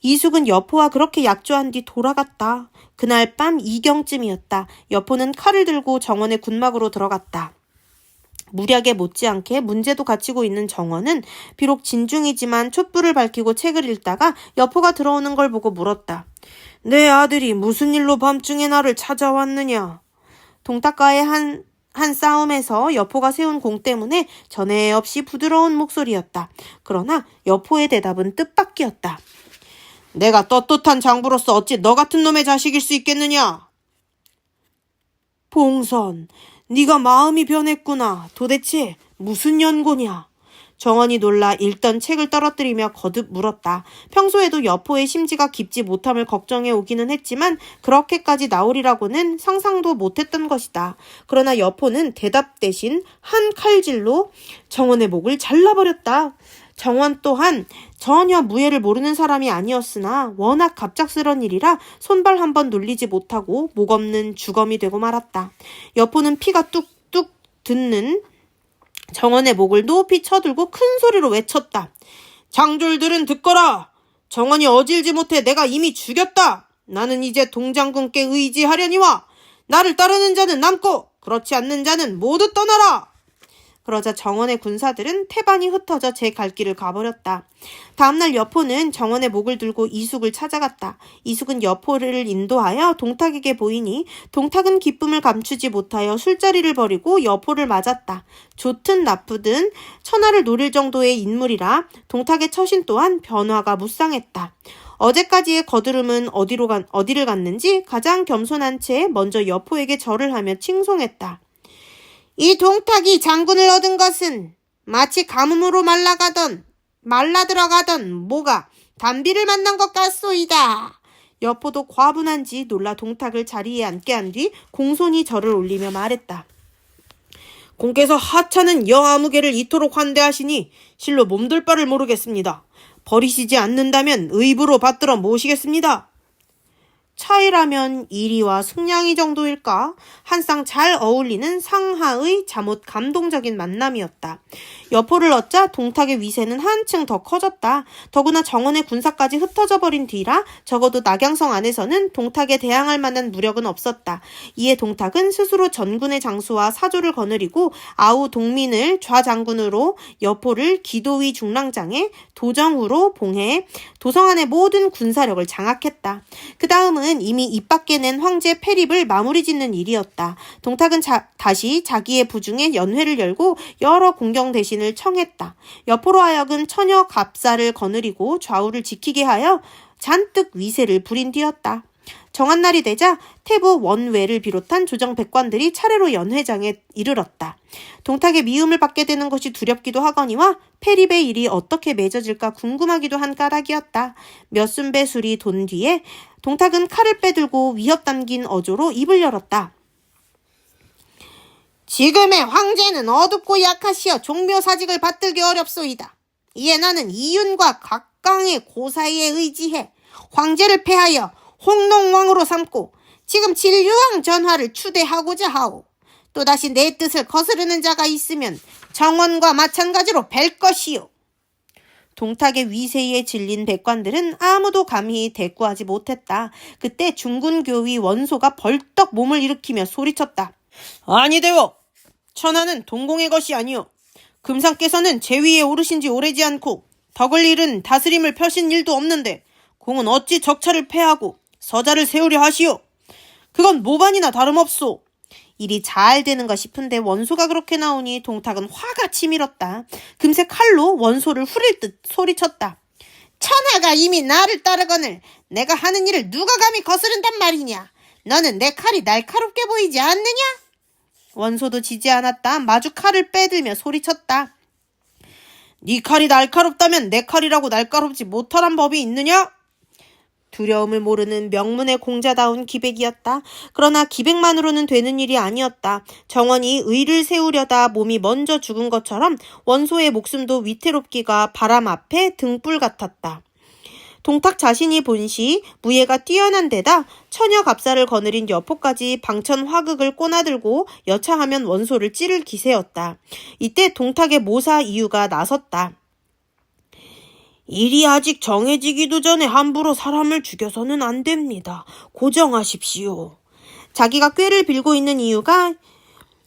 이숙은 여포와 그렇게 약조한 뒤 돌아갔다. 그날 밤 2경쯤이었다. 여포는 칼을 들고 정원의 군막으로 들어갔다. 무략에 못지않게 문제도 갖추고 있는 정원은 비록 진중이지만 촛불을 밝히고 책을 읽다가 여포가 들어오는 걸 보고 물었다. 내 아들이 무슨 일로 밤중에 나를 찾아왔느냐? 동탁과의 한 싸움에서 여포가 세운 공 때문에 전에 없이 부드러운 목소리였다. 그러나 여포의 대답은 뜻밖이었다. 내가 떳떳한 장부로서 어찌 너 같은 놈의 자식일 수 있겠느냐? 봉선, 네가 마음이 변했구나. 도대체 무슨 연고냐? 정원이 놀라 읽던 책을 떨어뜨리며 거듭 물었다. 평소에도 여포의 심지가 깊지 못함을 걱정해 오기는 했지만 그렇게까지 나오리라고는 상상도 못했던 것이다. 그러나 여포는 대답 대신 한 칼질로 정원의 목을 잘라버렸다. 정원 또한 전혀 무예를 모르는 사람이 아니었으나 워낙 갑작스런 일이라 손발 한번 놀리지 못하고 목 없는 주검이 되고 말았다. 여포는 피가 뚝뚝 듣는 정원의 목을 높이 쳐들고 큰 소리로 외쳤다. 장졸들은 듣거라. 정원이 어질지 못해 내가 이미 죽였다. 나는 이제 동장군께 의지하려니와 나를 따르는 자는 남고 그렇지 않는 자는 모두 떠나라. 그러자 정원의 군사들은 태반이 흩어져 제 갈 길을 가버렸다. 다음날 여포는 정원의 목을 들고 이숙을 찾아갔다. 이숙은 여포를 인도하여 동탁에게 보이니 동탁은 기쁨을 감추지 못하여 술자리를 벌이고 여포를 맞았다. 좋든 나쁘든 천하를 노릴 정도의 인물이라 동탁의 처신 또한 변화가 무쌍했다. 어제까지의 거드름은 어디를 갔는지 가장 겸손한 채 먼저 여포에게 절을 하며 칭송했다. 이 동탁이 장군을 얻은 것은 마치 가뭄으로 말라 들어가던 모가 단비를 만난 것 같소이다. 여포도 과분한지 놀라 동탁을 자리에 앉게 한 뒤 공손히 절을 올리며 말했다. 공께서 하찮은 여아무개를 이토록 환대하시니 실로 몸둘 바를 모르겠습니다. 버리시지 않는다면 의부로 받들어 모시겠습니다. 차이라면 이리와 승냥이 정도일까? 한쌍 잘 어울리는 상하의 잠옷 감동적인 만남이었다. 여포를 얻자 동탁의 위세는 한층 더 커졌다. 더구나 정원의 군사까지 흩어져 버린 뒤라 적어도 낙양성 안에서는 동탁에 대항할 만한 무력은 없었다. 이에 동탁은 스스로 전군의 장수와 사조를 거느리고 아우 동민을 좌장군으로 여포를 기도위 중랑장에 도정으로 봉해 도성 안의 모든 군사력을 장악했다. 그 다음은 이미 입 밖에 낸 황제 패립을 마무리 짓는 일이었다. 동탁은 다시 자기의 부중에 연회를 열고 여러 공경 대신을 청했다. 여포로 하여금 처녀 갑사를 거느리고 좌우를 지키게 하여 잔뜩 위세를 부린 뒤였다. 정한 날이 되자 태부 원외를 비롯한 조정 백관들이 차례로 연회장에 이르렀다. 동탁의 미움을 받게 되는 것이 두렵기도 하거니와 패립의 일이 어떻게 맺어질까 궁금하기도 한 까닭이었다. 몇 순배 술이 돈 뒤에 동탁은 칼을 빼들고 위협 담긴 어조로 입을 열었다. 지금의 황제는 어둡고 약하시어 종묘사직을 받들기 어렵소이다. 이에 나는 이윤과 각강의 고사에 의지해 황제를 패하여 홍농왕으로 삼고 지금 진류왕 전화를 추대하고자 하오. 또다시 내 뜻을 거스르는 자가 있으면 정원과 마찬가지로 뵐 것이오. 동탁의 위세에 질린 백관들은 아무도 감히 대꾸하지 못했다. 그때 중군교위 원소가 벌떡 몸을 일으키며 소리쳤다. 아니되오. 천하는 동공의 것이 아니오. 금상께서는 제위에 오르신 지 오래지 않고 덕을 잃은 다스림을 펴신 일도 없는데 공은 어찌 적차를 패하고 서자를 세우려 하시오. 그건 모반이나 다름없소. 일이 잘 되는가 싶은데 원소가 그렇게 나오니 동탁은 화가 치밀었다. 금세 칼로 원소를 후릴 듯 소리쳤다. 천하가 이미 나를 따르거늘 내가 하는 일을 누가 감히 거스른단 말이냐. 너는 내 칼이 날카롭게 보이지 않느냐? 원소도 지지 않았다. 마주 칼을 빼들며 소리쳤다. 네 칼이 날카롭다면 내 칼이라고 날카롭지 못하란 법이 있느냐? 두려움을 모르는 명문의 공자다운 기백이었다. 그러나 기백만으로는 되는 일이 아니었다. 정원이 의를 세우려다 몸이 먼저 죽은 것처럼 원소의 목숨도 위태롭기가 바람 앞에 등불 같았다. 동탁 자신이 본시 무예가 뛰어난 데다 처녀 갑사를 거느린 여포까지 방천 화극을 꼬나들고 여차하면 원소를 찌를 기세였다. 이때 동탁의 모사 이유가 나섰다. 일이 아직 정해지기도 전에 함부로 사람을 죽여서는 안 됩니다. 고정하십시오. 자기가 꾀를 빌고 있는 이유가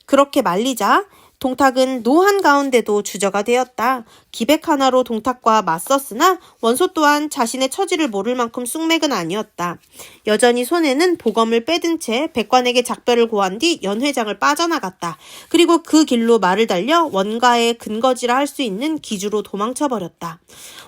그렇게 말리자 동탁은 노한 가운데도 주저가 되었다. 기백 하나로 동탁과 맞섰으나 원소 또한 자신의 처지를 모를 만큼 쑥맥은 아니었다. 여전히 손에는 보검을 빼든 채 백관에게 작별을 고한 뒤 연회장을 빠져나갔다. 그리고 그 길로 말을 달려 원가의 근거지라 할 수 있는 기주로 도망쳐버렸다.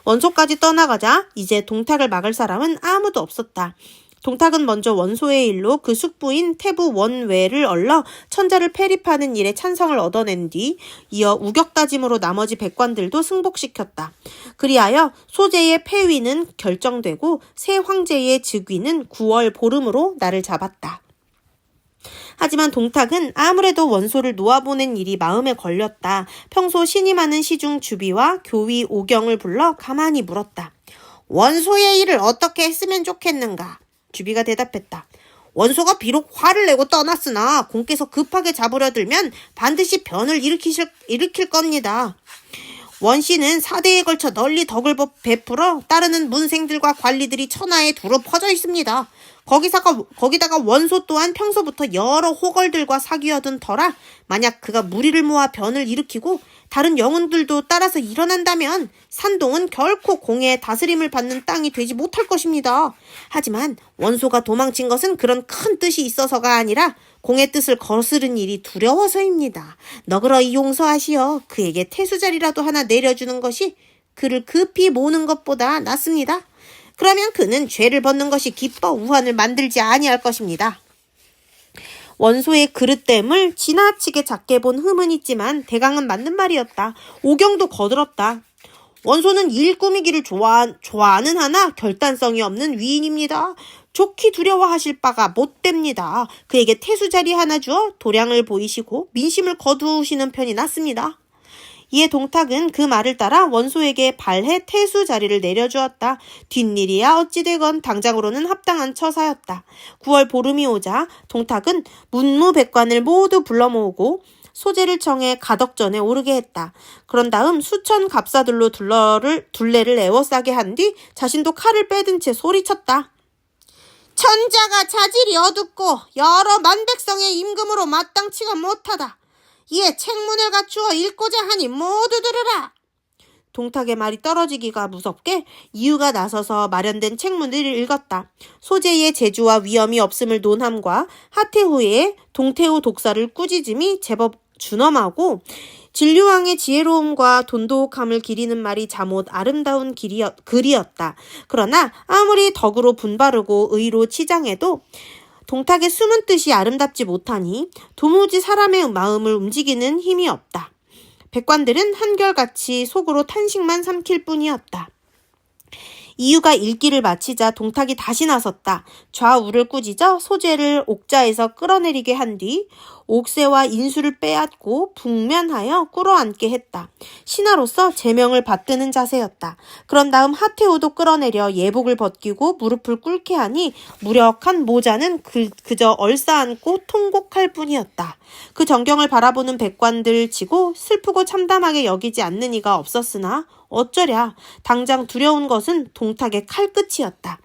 원소까지 떠나가자 이제 동탁을 막을 사람은 아무도 없었다. 동탁은 먼저 원소의 일로 그 숙부인 태부 원외를 얼러 천자를 패립하는 일에 찬성을 얻어낸 뒤 이어 우격다짐으로 나머지 백관들도 승복시켰다. 그리하여 소제의 폐위는 결정되고 새 황제의 즉위는 9월 보름으로 날을 잡았다. 하지만 동탁은 아무래도 원소를 놓아보낸 일이 마음에 걸렸다. 평소 신이 많은 시중 주비와 교위 오경을 불러 가만히 물었다. 원소의 일을 어떻게 했으면 좋겠는가? 주비가 대답했다. 원소가 비록 화를 내고 떠났으나 공께서 급하게 잡으려 들면 반드시 변을 일으킬 겁니다. 원씨는 4대에 걸쳐 널리 덕을 베풀어 따르는 문생들과 관리들이 천하에 두루 퍼져 있습니다. 거기다가 원소 또한 평소부터 여러 호걸들과 사귀어둔 터라 만약 그가 무리를 모아 변을 일으키고 다른 영혼들도 따라서 일어난다면 산동은 결코 공의 다스림을 받는 땅이 되지 못할 것입니다. 하지만 원소가 도망친 것은 그런 큰 뜻이 있어서가 아니라 공의 뜻을 거스른 일이 두려워서입니다. 너그러이 용서하시어 그에게 태수자리라도 하나 내려주는 것이 그를 급히 모으는 것보다 낫습니다. 그러면 그는 죄를 벗는 것이 기뻐 우환을 만들지 아니할 것입니다. 원소의 그릇됨을 지나치게 작게 본 흠은 있지만 대강은 맞는 말이었다. 오경도 거들었다. 원소는 일 꾸미기를 좋아하는 하나 결단성이 없는 위인입니다. 좋게 두려워하실 바가 못됩니다. 그에게 태수자리 하나 주어 도량을 보이시고 민심을 거두시는 편이 낫습니다. 이에 동탁은 그 말을 따라 원소에게 발해 태수 자리를 내려주었다. 뒷일이야 어찌되건 당장으로는 합당한 처사였다. 9월 보름이 오자 동탁은 문무백관을 모두 불러 모으고 소재를 청해 가덕전에 오르게 했다. 그런 다음 수천 갑사들로 둘레를 에워싸게 한 뒤 자신도 칼을 빼든 채 소리쳤다. 천자가 자질이 어둡고 여러 만백성의 임금으로 마땅치가 못하다. 이에 책문을 갖추어 읽고자 하니 모두 들으라. 동탁의 말이 떨어지기가 무섭게 이유가 나서서 마련된 책문을 읽었다. 소재의 재주와 위엄이 없음을 논함과 하태후의 동태후 독사를 꾸짖음이 제법 준엄하고 진류왕의 지혜로움과 돈독함을 기리는 말이 잠옷 아름다운 글이었다. 그러나 아무리 덕으로 분바르고 의로 치장해도 동탁의 숨은 뜻이 아름답지 못하니 도무지 사람의 마음을 움직이는 힘이 없다. 백관들은 한결같이 속으로 탄식만 삼킬 뿐이었다. 이유가 읽기를 마치자 동탁이 다시 나섰다. 좌우를 꾸짖어 소재를 옥자에서 끌어내리게 한 뒤 옥새와 인수를 빼앗고 북면하여 꿇어앉게 했다. 신하로서 제명을 받드는 자세였다. 그런 다음 하태우도 끌어내려 예복을 벗기고 무릎을 꿇게 하니 무력한 모자는 그저 얼싸안고 통곡할 뿐이었다. 그 전경을 바라보는 백관들 치고 슬프고 참담하게 여기지 않는 이가 없었으나 어쩌랴 당장 두려운 것은 동탁의 칼끝이었다.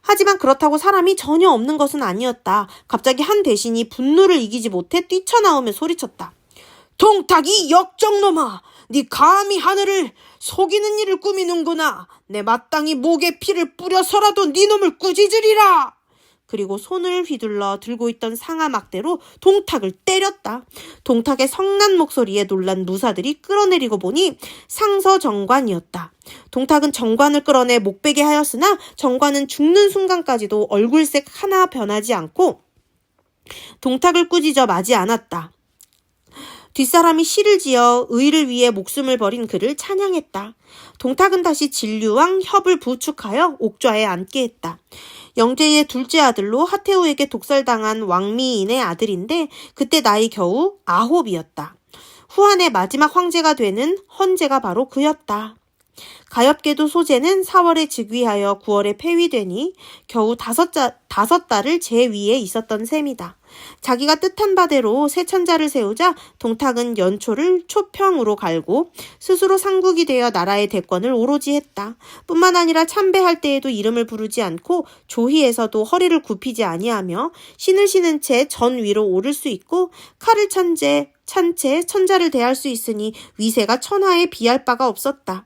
하지만 그렇다고 사람이 전혀 없는 것은 아니었다. 갑자기 한 대신이 분노를 이기지 못해 뛰쳐나오며 소리쳤다. 동탁이 역정놈아! 네 감히 하늘을 속이는 일을 꾸미는구나. 내 마땅히 목에 피를 뿌려서라도 네 놈을 꾸짖으리라. 그리고 손을 휘둘러 들고 있던 상하 막대로 동탁을 때렸다. 동탁의 성난 목소리에 놀란 무사들이 끌어내리고 보니 상서 정관이었다. 동탁은 정관을 끌어내 목베게 하였으나 정관은 죽는 순간까지도 얼굴색 하나 변하지 않고 동탁을 꾸짖어 마지 않았다. 뒷사람이 시를 지어 의를 위해 목숨을 버린 그를 찬양했다. 동탁은 다시 진류왕 협을 부축하여 옥좌에 앉게 했다. 영제의 둘째 아들로 하태우에게 독살당한 왕미인의 아들인데 그때 나이 겨우 9이었다. 후한의 마지막 황제가 되는 헌제가 바로 그였다. 가엾게도 소재는 4월에 즉위하여 9월에 폐위되니 겨우 5달을 제 위에 있었던 셈이다. 자기가 뜻한 바대로 새 천자를 세우자 동탁은 연초를 초평으로 갈고 스스로 상국이 되어 나라의 대권을 오로지 했다. 뿐만 아니라 참배할 때에도 이름을 부르지 않고 조희에서도 허리를 굽히지 아니하며 신을 신은 채 전 위로 오를 수 있고 칼을 찬 채 천자를 대할 수 있으니 위세가 천하에 비할 바가 없었다.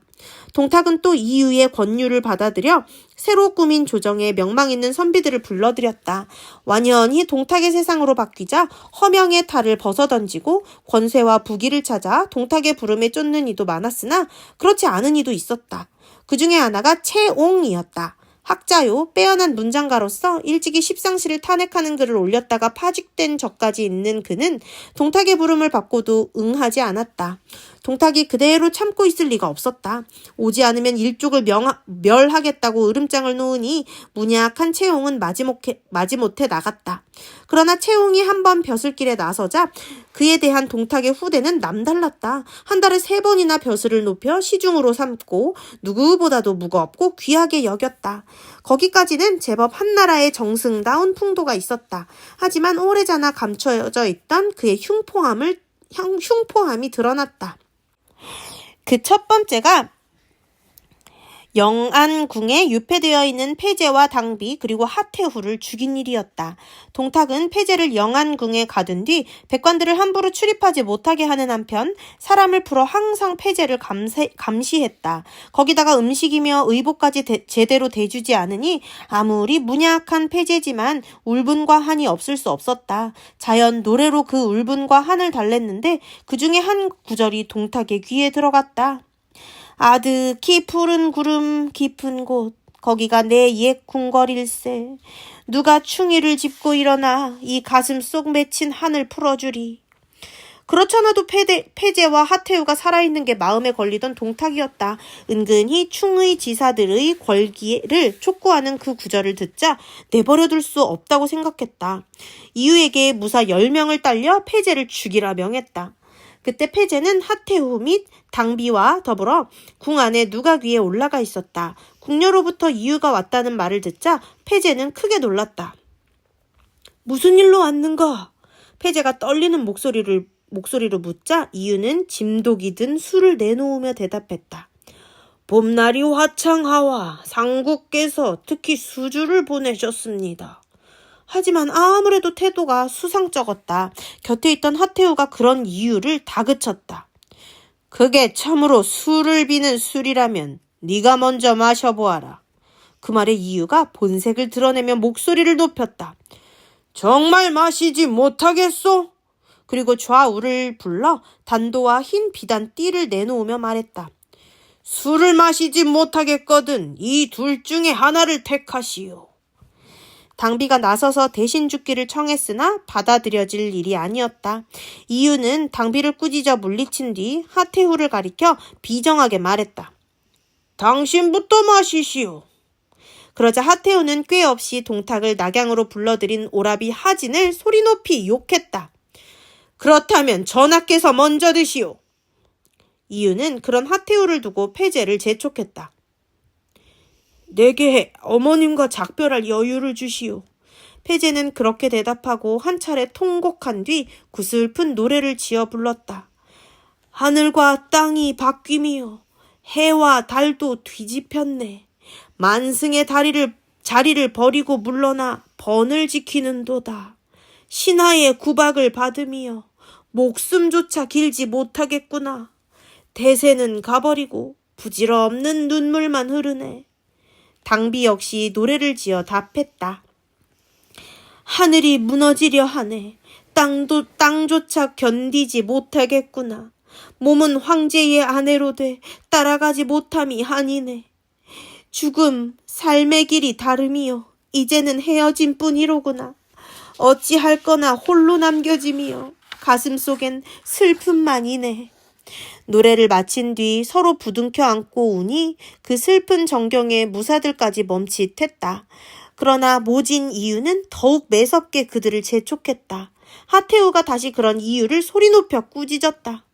동탁은 또 이유의 권유를 받아들여 새로 꾸민 조정에 명망 있는 선비들을 불러들였다. 완연히 동탁의 세상으로 바뀌자 허명의 탈을 벗어던지고 권세와 부귀를 찾아 동탁의 부름에 쫓는 이도 많았으나 그렇지 않은 이도 있었다. 그 중에 하나가 채옹이었다. 학자요, 빼어난 문장가로서 일찍이 십상시를 탄핵하는 글을 올렸다가 파직된 적까지 있는 그는 동탁의 부름을 받고도 응하지 않았다. 동탁이 그대로 참고 있을 리가 없었다. 오지 않으면 일족을 멸하겠다고 으름장을 놓으니 문약한 채용은 마지못해 나갔다. 그러나 채용이 한번 벼슬길에 나서자 그에 대한 동탁의 후대는 남달랐다. 한 달에 3번이나 벼슬을 높여 시중으로 삼고 누구보다도 무겁고 귀하게 여겼다. 거기까지는 제법 한나라의 정승다운 풍도가 있었다. 하지만 오래전에 감춰져 있던 그의 흉포함이 드러났다. 그 첫 번째가 영안궁에 유폐되어 있는 폐제와 당비 그리고 하태후를 죽인 일이었다. 동탁은 폐제를 영안궁에 가둔 뒤 백관들을 함부로 출입하지 못하게 하는 한편 사람을 풀어 항상 폐제를 감시했다. 거기다가 음식이며 의복까지 제대로 대주지 않으니 아무리 문약한 폐제지만 울분과 한이 없을 수 없었다. 자연 노래로 그 울분과 한을 달랬는데 그 중에 한 구절이 동탁의 귀에 들어갔다. 아득히 푸른 구름 깊은 곳 거기가 내 옛 궁궐일세. 누가 충이를 짚고 일어나 이 가슴 속 맺힌 한을 풀어주리. 그렇잖아도 폐제와 하태우가 살아있는 게 마음에 걸리던 동탁이었다. 은근히 충의 지사들의 권기를 촉구하는 그 구절을 듣자 내버려둘 수 없다고 생각했다. 이유에게 무사 10명을 딸려 폐제를 죽이라 명했다. 그때 폐제는 하태후 및 당비와 더불어 궁 안에 누각 위에 올라가 있었다. 궁녀로부터 이유가 왔다는 말을 듣자 폐제는 크게 놀랐다. 무슨 일로 왔는가? 폐제가 떨리는 목소리로 묻자 이유는 짐독이 든 술을 내놓으며 대답했다. 봄날이 화창하와 상국께서 특히 수주를 보내셨습니다. 하지만 아무래도 태도가 수상쩍었다. 곁에 있던 하태우가 그런 이유를 다그쳤다. 그게 참으로 술을 비는 술이라면 네가 먼저 마셔보아라. 그 말에 이유가 본색을 드러내며 목소리를 높였다. 정말 마시지 못하겠소? 그리고 좌우를 불러 단도와 흰 비단 띠를 내놓으며 말했다. 술을 마시지 못하겠거든 이 둘 중에 하나를 택하시오. 당비가 나서서 대신 죽기를 청했으나 받아들여질 일이 아니었다. 이유는 당비를 꾸짖어 물리친 뒤 하태후를 가리켜 비정하게 말했다. 당신부터 마시시오. 그러자 하태후는 꾀 없이 동탁을 낙양으로 불러들인 오라비 하진을 소리 높이 욕했다. 그렇다면 전하께서 먼저 드시오. 이유는 그런 하태후를 두고 폐제를 재촉했다. 내게 어머님과 작별할 여유를 주시오. 폐제는 그렇게 대답하고 한 차례 통곡한 뒤 구슬픈 노래를 지어 불렀다. 하늘과 땅이 바뀌며 해와 달도 뒤집혔네. 만승의 자리를 버리고 물러나 번을 지키는도다. 신하의 구박을 받으며 목숨조차 길지 못하겠구나. 대세는 가버리고 부질없는 눈물만 흐르네. 당비 역시 노래를 지어 답했다. 하늘이 무너지려 하네. 땅조차 견디지 못하겠구나. 몸은 황제의 아내로 돼 따라가지 못함이 한이네. 죽음, 삶의 길이 다름이요. 이제는 헤어진 뿐이로구나. 어찌할 거나 홀로 남겨짐이요. 가슴 속엔 슬픔만이네. 노래를 마친 뒤 서로 부둥켜 안고 우니 그 슬픈 정경에 무사들까지 멈칫했다. 그러나 모진 이유는 더욱 매섭게 그들을 재촉했다. 하태우가 다시 그런 이유를 소리 높여 꾸짖었다.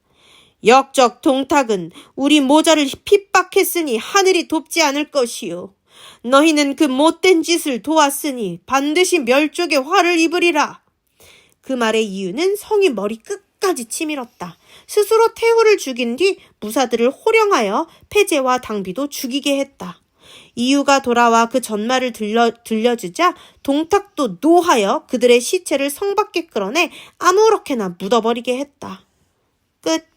역적 동탁은 우리 모자를 핍박했으니 하늘이 돕지 않을 것이요. 너희는 그 못된 짓을 도왔으니 반드시 멸족의 화를 입으리라. 그 말의 이유는 성이 머리 끝까지 치밀었다. 스스로 태후를 죽인 뒤 무사들을 호령하여 폐제와 당비도 죽이게 했다. 이유가 돌아와 그 전말을 들려주자 동탁도 노하여 그들의 시체를 성 밖에 끌어내 아무렇게나 묻어버리게 했다. 끝.